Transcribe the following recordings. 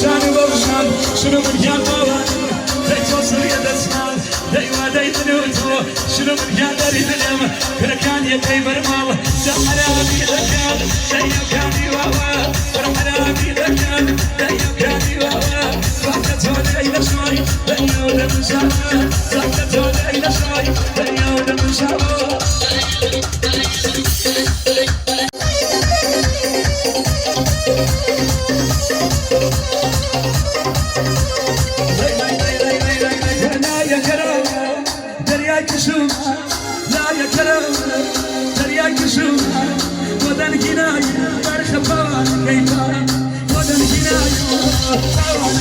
شاني وبشان شنو من يالبوان توصل يد اسنان دايما دايتنوتو شنو من يادري دلم كركان يدي برمال سحرابي ذكان دايما كاني واوا فرحرابي ذكان دايما كاني واوا فكتو دايما شوي دايما ودم شاوا فكتو دايما شوي دايما ودم شاوا لا يا كرم دريا كشوف ودن جناي برخبان كيفان ودن جناي برخبان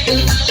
Thank you.